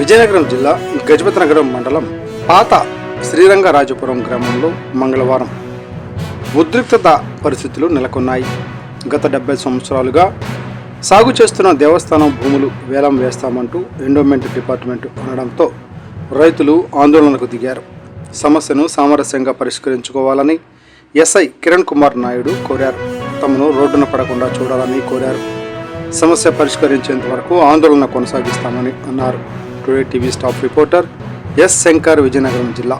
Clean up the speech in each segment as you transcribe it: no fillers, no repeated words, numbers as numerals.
విజయనగరం జిల్లా గజపతినగరం మండలం పాత శ్రీరంగరాజపురం గ్రామంలో మంగళవారం ఉద్రిక్తత పరిస్థితులు నెలకొన్నాయి. గత 70 సంవత్సరాలుగా సాగు చేస్తున్న దేవస్థానం భూములు వేలం వేస్తామంటూ ఎండోమెంట్ డిపార్ట్మెంట్ అనడంతో రైతులు ఆందోళనకు దిగారు. సమస్యను సామరస్యంగా పరిష్కరించుకోవాలని ఎస్ఐ కిరణ్ కుమార్ నాయుడు కోరారు. తమను రోడ్డున పడకుండా చూడాలని కోరారు. సమస్య పరిష్కరించేంత వరకు ఆందోళన కొనసాగిస్తామని అన్నారు. Today TV staff reporter yes Shankar, Vizianagaram జిల్లా.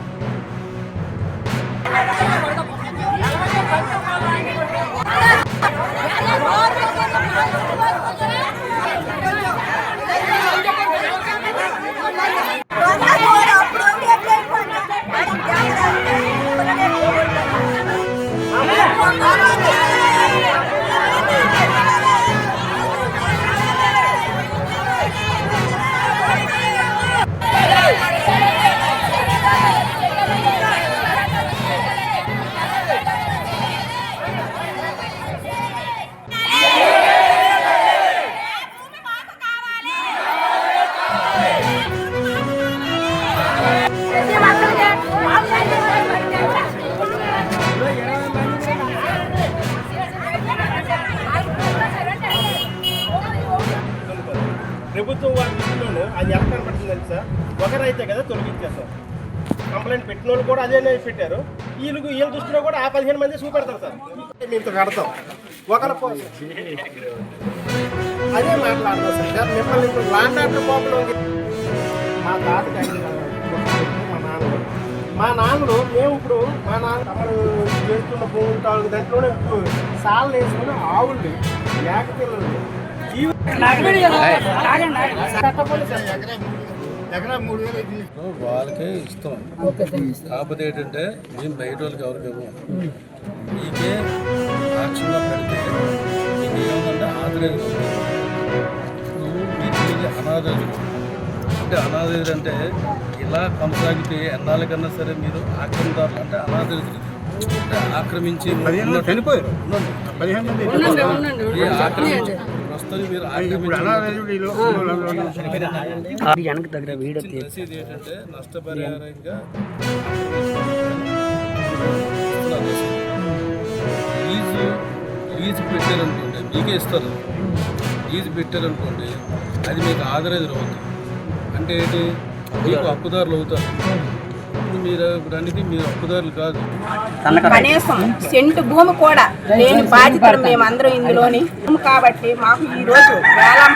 ప్రభుత్వం వారి దృష్టిలోనూ అది ఎలా కనపడుతుందండి సార్, ఒకరైతే కదా తొలగించేస్తారు. కంప్లైంట్ పెట్టిన వాళ్ళు కూడా అదే పెట్టారు. వీళ్ళ దృష్టిలో కూడా ఆ 15 మంది చూపెడతారు సార్. మేము కడతాం ఒకరి కోసం అదే మాట్లాడతాం సార్. మిమ్మల్ని ఇప్పుడు మాట్లాడిన కోపం మా తాతకి మా నాన్నలు మేము ఇప్పుడు మా నాన్న తమరు చేస్తున్న భూములు తాలూకు దాంట్లోనే సాలు వేసుకుని ఆవులు లేకపోతే వాళ్ళకే ఇస్తాం. కాకపోతే ఏంటంటే మేము బయట వాళ్ళకి ఎవరికి ఇవ్వం. మీకే యాక్షన్లో పెడితే మీకు ఏమంటే ఆదరేది మీకు అనాథలు అంటే అనాథలు అంటే ఇలా కొనసాగితే ఎన్నాళ్ళకన్నా సరే మీరు ఆక్రమణదారులు అంటే అనాథలు అంటే ఆక్రమించి చనిపోయారు. ప్రస్తుతం మీరు రసీదు ఏంటంటే నష్టపరిహారంగా లీజు పెట్టారనుకోండి మీకే ఇస్తారు. లీజు పెట్టారనుకోండి అది మీకు ఆదరేది అవుతుంది. అంటే ఏంటి, మీకు హక్కుదారులు అవుతారు. మీరు హక్కుదారులు కాదు. కనీసం సెంటు భూమి కూడా లేని బాధ్యతలు మేమందరం ఇందులోని కాబట్టి మాకు ఈ రోజు వేలం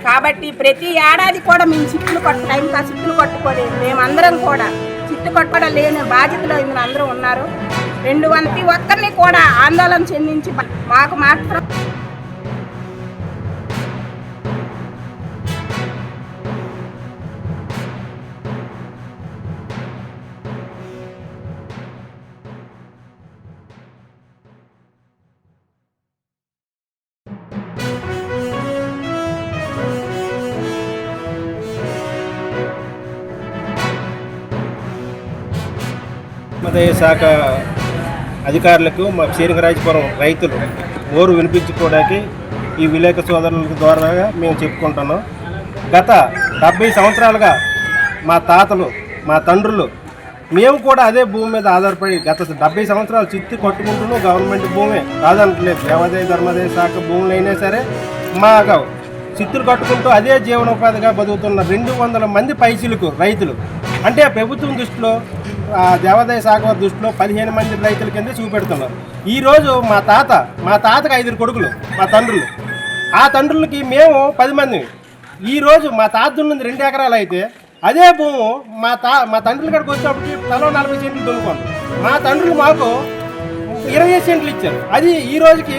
కాబట్టి ప్రతి ఏడాది కూడా మేము చిట్లు కట్టుకొని మేమందరం కూడా చిట్టు కట్టుకోవడం లేని బాధ్యతలు ఇందులో అందరూ ఉన్నారు. 200 ఒక్కరిని కూడా ఆందోళన చెందించి మాకు మాత్రం మదయ శాఖ అధికారులకు మా శ్రీరంగరాజపురం రైతులు ఓరు వినిపించుకోవడానికి ఈ విలేక సోదరుల ద్వారా మేము చెప్పుకుంటున్నాం. గత 70 సంవత్సరాలుగా మా తాతలు మా తండ్రులు మేము కూడా అదే భూమి మీద ఆధారపడి గత 70 సంవత్సరాలు చిత్తు కొట్టుకుంటున్నాం. గవర్నమెంట్ భూమే కాదనట్లేదు. దేవాదాయ ధర్మాదాయ శాఖ భూములు అయినా సరే మా చిత్తులు కట్టుకుంటూ అదే జీవనోపాధిగా బతుకుతున్న 200 మంది పైసలకు రైతులు. అంటే ప్రభుత్వం దృష్టిలో దేవాదాయ శాఖ దృష్టిలో 15 మంది రైతుల కింద చూపెడుతున్నారు. ఈరోజు మా తాతకి 5 కొడుకులు మా తండ్రులు. ఆ తండ్రులకి మేము 10 మంది. ఈరోజు మా తాత ఉన్నది 2 ఎకరాలు అయితే అదే భూము మా తండ్రుల కాడికి వచ్చినప్పటికి తలో 40 సెంట్లు దున్నుకోండి. మా తండ్రులు మాకు 20 సెంట్లు ఇచ్చారు. అది ఈ రోజుకి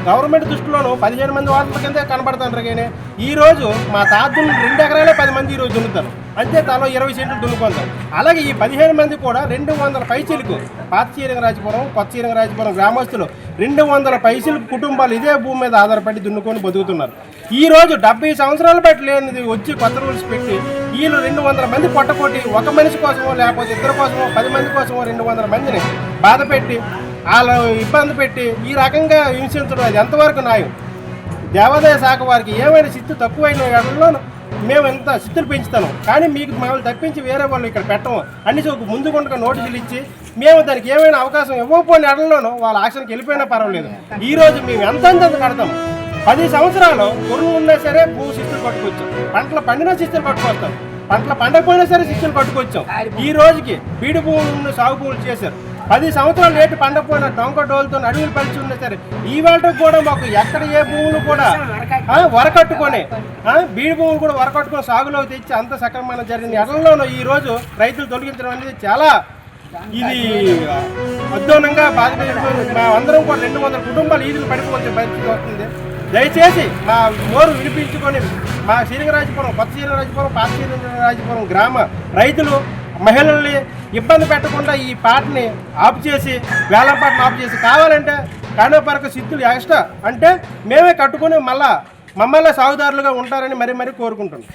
గవర్నమెంట్ దృష్టిలోనూ 15 మంది వాళ్ళ కింద కనబడుతుంటారు. కానీ ఈరోజు మా తాత 2 ఎకరాలే 10 మంది ఈరోజు దున్నుతారు. అంతే తలో 20 సెంట్లు దున్నుకుంటారు. అలాగే ఈ 15 మంది కూడా 200 పైసలకు పాత శ్రీరంగరాజపురం కొత్త శ్రీరంగరాజపురం గ్రామస్తులు 200 పైసలకు కుటుంబాలు ఇదే భూమి మీద ఆధారపడి దున్నుకొని బతుకుతున్నారు. ఈరోజు 70 సంవత్సరాలు బట్టి లేనిది వచ్చి కొత్త రూల్స్ పెట్టి వీళ్ళు 200 మంది పొట్టకొట్టి ఒక మనిషి కోసమో లేకపోతే ఇద్దరు కోసమో 10 మంది కోసమో 200 మందిని బాధ పెట్టి వాళ్ళు ఇబ్బంది పెట్టి ఈ రకంగా హింసించడం అది ఎంతవరకు న్యాయం? దేవాదాయ శాఖ వారికి ఏమైనా చిత్తు తక్కువైన ఏళ్లలో మేము ఎంత సిద్ధులు పెంచుతాను, కానీ మీకు మమ్మల్ని తప్పించి వేరే వాళ్ళు ఇక్కడ పెట్టము అనేసి ఒక ముందు గుండగా నోటీసులు ఇచ్చి మేము దానికి ఏమైనా అవకాశం ఇవ్వకపోయిన ఎడల్లోనూ వాళ్ళ యాక్షన్కి వెళ్ళిపోయినా పర్వాలేదు. ఈరోజు మేము ఎంత కడతాము. 10 సంవత్సరాలు గొర్రెలు ఉన్నా సరే భూ శిస్తులు కట్టుకొచ్చాం, పంటలు పండినా శిస్తులు కట్టుకొస్తాం, పంటలు పండకపోయినా సరే శిస్తులు కట్టుకొచ్చాం. ఈ రోజుకి బీడు భూములను సాగు భూములు చేశారు. 10 సంవత్సరాలు లేటు పండకపోయిన డొంక డోలుతో అడవులు పలిచి ఉన్నా సరే ఈ వేళకు కూడా మాకు ఎక్కడ ఏ భూములు కూడా వరకట్టుకొని బీడు భూములు కూడా వరకట్టుకొని సాగులోకి తెచ్చి అంత సక్రమంగా జరిగిన ఎడల్లోనూ ఈ రోజు రైతులు తొలగించడం అనేది చాలా ఇది అద్భుతంగా బాధపడి మా అందరం కూడా 200 కుటుంబాలు ఈదులు పడిపోవచ్చే పరిస్థితి వస్తుంది. దయచేసి మా నోరు వినిపించుకొని మా శ్రీరంగరాజపురం, కొత్త శ్రీరంగరాజపురం, పాత శ్రీరంగరాజపురం గ్రామ రైతులు మహిళల్ని ఇబ్బంది పెట్టకుండా ఈ పాటని ఆపు చేసి వేలంపాటను ఆపు చేసి కావాలంటే కానోపరక సిద్ధులు ఎక్స్ట్రా అంటే మేమే కట్టుకుని మళ్ళీ మమ్మల్ని సాగుదారులుగా ఉంటారని మరీ కోరుకుంటున్నాం.